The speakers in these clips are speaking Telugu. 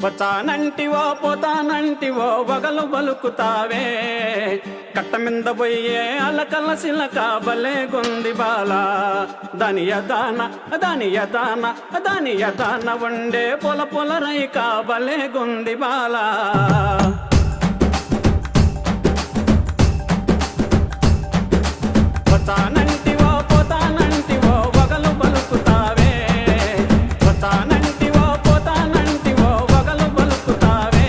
వచ్చానంటివో పోతానంటివో వగలు బలుకుతావే కట్టమింద పోయే అలకల సిలక బలే గొంది బాల దాని యదాన ఉండే పొల పొల రైక బలే గొంది బాల వచ్చానంటివో పోతానంటివో వగలు బలుకుతావే వచ్చానంటివో పోతానంటివో వగలు బలుకుతావే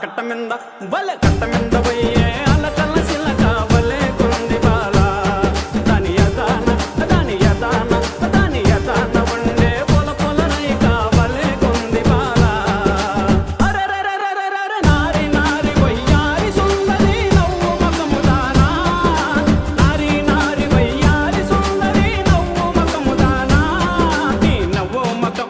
కట్టమింద బలే కట్టమింద పోయే అలకల సిలక బలే గొంది బాల దాని యదాన ఉండే పొల పొల రైక బలే గొంది బాల అరెరెరెరెరెరె నారి నారి వయ్యారి సుందరి నవ్వు మకముదానా నారి నారి వయ్యారి సుందరి నవ్వు మకముదానా నీ నవ్వు మకం